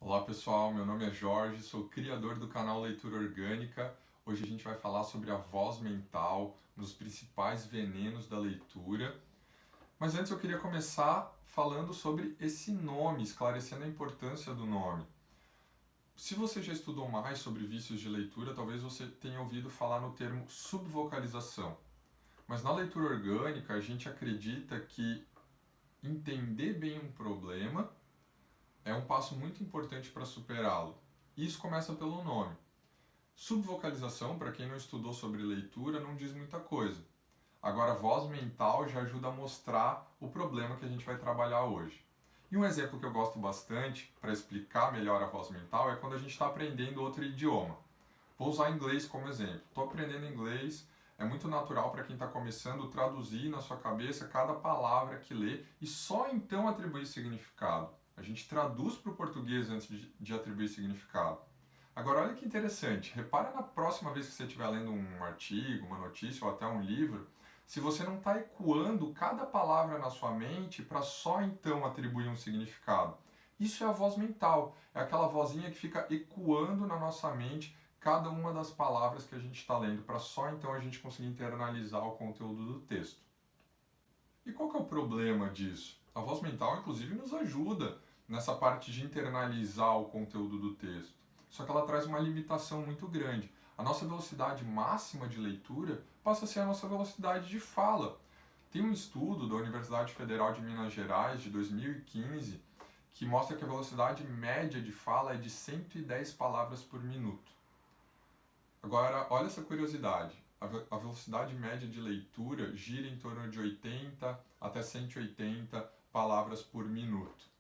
Olá pessoal, meu nome é Jorge, sou criador do canal Leitura Orgânica. Hoje a gente vai falar sobre a voz mental, um dos principais venenos da leitura. Mas antes eu queria começar falando sobre esse nome, esclarecendo a importância do nome. Se você já estudou mais sobre vícios de leitura, talvez você tenha ouvido falar no termo subvocalização. Mas na leitura orgânica a gente acredita que entender bem um problema é um passo muito importante para superá-lo. Isso começa pelo nome. Subvocalização, para quem não estudou sobre leitura, não diz muita coisa. Agora, voz mental já ajuda a mostrar o problema que a gente vai trabalhar hoje. E um exemplo que eu gosto bastante para explicar melhor a voz mental é quando a gente está aprendendo outro idioma. Vou usar inglês como exemplo. Estou aprendendo inglês, é muito natural para quem está começando traduzir na sua cabeça cada palavra que lê e só então atribuir significado. A gente traduz para o português antes de atribuir significado. Agora, olha que interessante, repara na próxima vez que você estiver lendo um artigo, uma notícia ou até um livro, se você não está ecoando cada palavra na sua mente para só então atribuir um significado. Isso é a voz mental, é aquela vozinha que fica ecoando na nossa mente cada uma das palavras que a gente está lendo, para só então a gente conseguir internalizar o conteúdo do texto. E qual que é o problema disso? A voz mental, inclusive, nos ajuda nessa parte de internalizar o conteúdo do texto. Só que ela traz uma limitação muito grande. A nossa velocidade máxima de leitura passa a ser a nossa velocidade de fala. Tem um estudo da Universidade Federal de Minas Gerais, de 2015, que mostra que a velocidade média de fala é de 110 palavras por minuto. Agora, olha essa curiosidade. A velocidade média de leitura gira em torno de 80 até 180 palavras por minuto.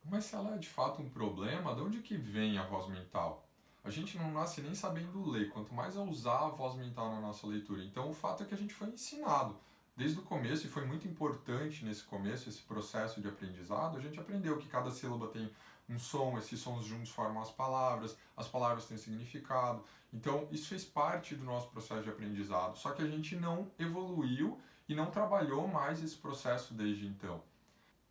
Mas se ela é de fato um problema, de onde que vem a voz mental? A gente não nasce nem sabendo ler, quanto mais a usar a voz mental na nossa leitura. Então o fato é que a gente foi ensinado desde o começo, e foi muito importante nesse começo, esse processo de aprendizado, a gente aprendeu que cada sílaba tem um som, esses sons juntos formam as palavras têm significado. Então isso fez parte do nosso processo de aprendizado, só que a gente não evoluiu e não trabalhou mais esse processo desde então.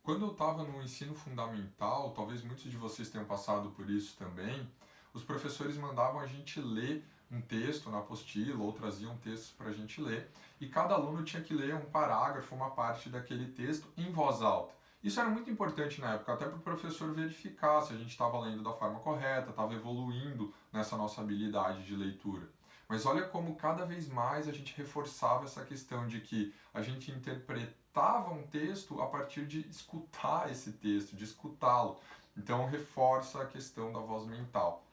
Quando eu estava no ensino fundamental, talvez muitos de vocês tenham passado por isso também, os professores mandavam a gente ler um texto na apostila ou traziam textos para a gente ler e cada aluno tinha que ler um parágrafo, uma parte daquele texto em voz alta. Isso era muito importante na época, até para o professor verificar se a gente estava lendo da forma correta, estava evoluindo nessa nossa habilidade de leitura. Mas olha como cada vez mais a gente reforçava essa questão de que a gente interpretava um texto a partir de escutar esse texto, de escutá-lo. Então reforça a questão da voz mental.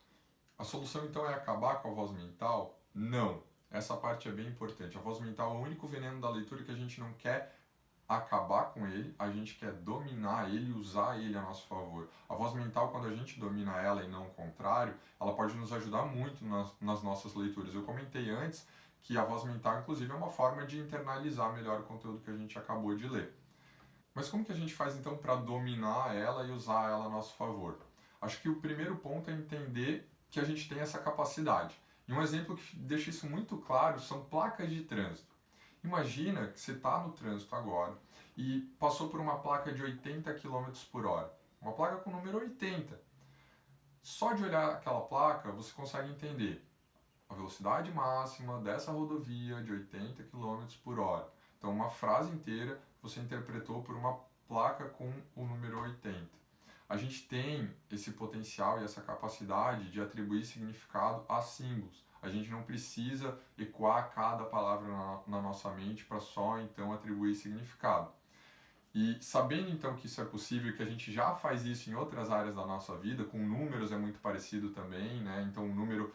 A solução então é acabar com a voz mental? Não. Essa parte é bem importante. A voz mental é o único veneno da leitura que a gente não quer acabar com ele, a gente quer dominar ele e usar ele a nosso favor. A voz mental, quando a gente domina ela e não o contrário, ela pode nos ajudar muito nas nossas leituras. Eu comentei antes que a voz mental, inclusive, é uma forma de internalizar melhor o conteúdo que a gente acabou de ler. Mas como que a gente faz então para dominar ela e usar ela a nosso favor? Acho que o primeiro ponto é entender que a gente tem essa capacidade. E um exemplo que deixa isso muito claro são placas de trânsito. Imagina que você está no trânsito agora e passou por uma placa de 80 km por hora. Uma placa com o número 80. Só de olhar aquela placa você consegue entender a velocidade máxima dessa rodovia de 80 km por hora. Então, uma frase inteira você interpretou por uma placa com o número 80. A gente tem esse potencial e essa capacidade de atribuir significado a símbolos. A gente não precisa ecoar cada palavra na nossa mente para só então atribuir significado. E sabendo então que isso é possível e que a gente já faz isso em outras áreas da nossa vida, com números é muito parecido também, né? Então, um número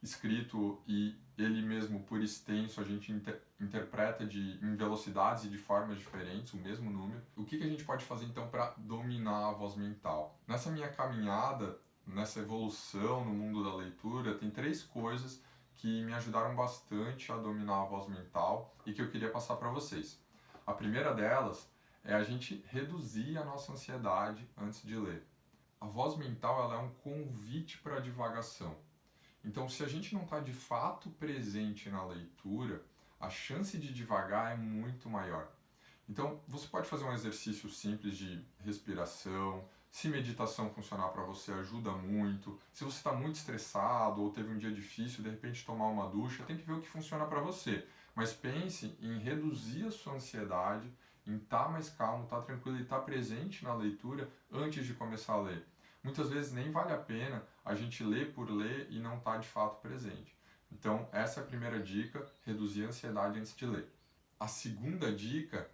escrito e ele mesmo por extenso a gente interpreta em velocidades e de formas diferentes o mesmo número. O que a gente pode fazer então para dominar a voz mental? Nessa minha caminhada, nessa evolução no mundo da leitura, tem 3 coisas que me ajudaram bastante a dominar a voz mental e que eu queria passar para vocês. A primeira delas é a gente reduzir a nossa ansiedade antes de ler. A voz mental ela é um convite para a divagação. Então, se a gente não está de fato presente na leitura, a chance de divagar é muito maior. Então, você pode fazer um exercício simples de respiração, Se meditação funcionar para você, ajuda muito. Se você está muito estressado ou teve um dia difícil, de repente tomar uma ducha, tem que ver o que funciona para você. Mas pense em reduzir a sua ansiedade, em estar mais calmo, estar tranquilo e estar presente na leitura antes de começar a ler. Muitas vezes nem vale a pena a gente ler por ler e não estar de fato presente. Então, essa é a primeira dica, reduzir a ansiedade antes de ler. A segunda dica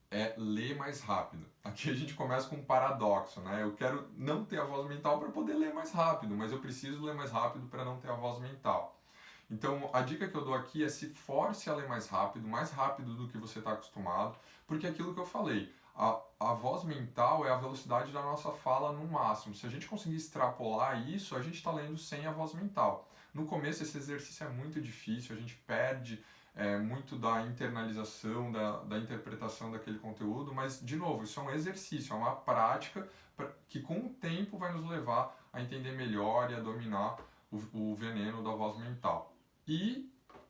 é ler mais rápido. Aqui a gente começa com um paradoxo, né? Eu quero não ter a voz mental para poder ler mais rápido, mas eu preciso ler mais rápido para não ter a voz mental. Então, a dica que eu dou aqui é se force a ler mais rápido do que você está acostumado, porque é aquilo que eu falei, a voz mental é a velocidade da nossa fala no máximo. Se a gente conseguir extrapolar isso, a gente está lendo sem a voz mental. No começo, esse exercício é muito difícil, a gente perde muito da internalização, da interpretação daquele conteúdo, mas, de novo, isso é um exercício, é uma prática que, com o tempo, vai nos levar a entender melhor e a dominar o veneno da voz mental. E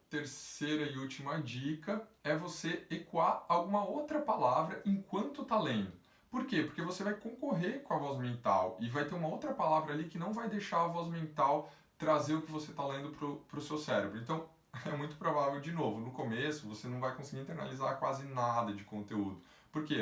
terceira e última dica é você ecoar alguma outra palavra enquanto está lendo. Por quê? Porque você vai concorrer com a voz mental e vai ter uma outra palavra ali que não vai deixar a voz mental trazer o que você está lendo para o seu cérebro. Então, é muito provável, de novo, no começo você não vai conseguir internalizar quase nada de conteúdo. Porque,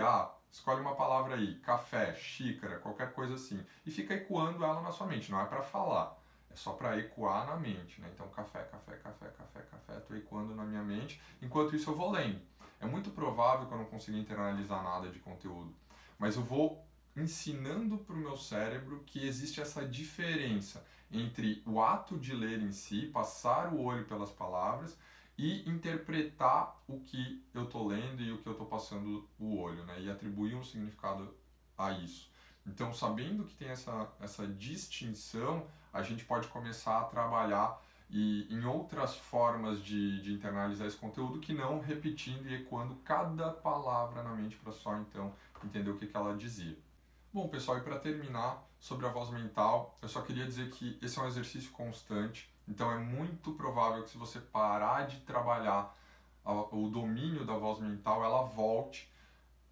escolhe uma palavra aí, café, xícara, qualquer coisa assim, e fica ecoando ela na sua mente, não é para falar. É só para ecoar na mente, né? Então, café, café, café, café, café, estou ecoando na minha mente. Enquanto isso, eu vou lendo. É muito provável que eu não consiga internalizar nada de conteúdo, mas eu vou ensinando para o meu cérebro que existe essa diferença entre o ato de ler em si, passar o olho pelas palavras e interpretar o que eu estou lendo e o que eu estou passando o olho, né? E atribuir um significado a isso. Então, sabendo que tem essa distinção, a gente pode começar a trabalhar em outras formas de internalizar esse conteúdo que não repetindo e ecoando cada palavra na mente para só então entender o que ela dizia. Bom, pessoal, e para terminar sobre a voz mental, eu só queria dizer que esse é um exercício constante, então é muito provável que se você parar de trabalhar o domínio da voz mental, ela volte.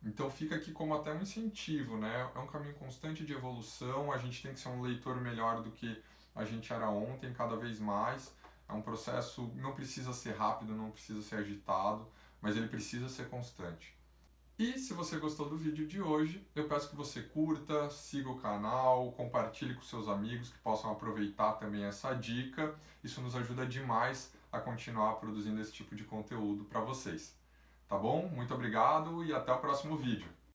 Então fica aqui como até um incentivo, né? É um caminho constante de evolução, a gente tem que ser um leitor melhor do que a gente era ontem, cada vez mais. É um processo, não precisa ser rápido, não precisa ser agitado, mas ele precisa ser constante. E se você gostou do vídeo de hoje, eu peço que você curta, siga o canal, compartilhe com seus amigos que possam aproveitar também essa dica. Isso nos ajuda demais a continuar produzindo esse tipo de conteúdo para vocês. Tá bom? Muito obrigado e até o próximo vídeo.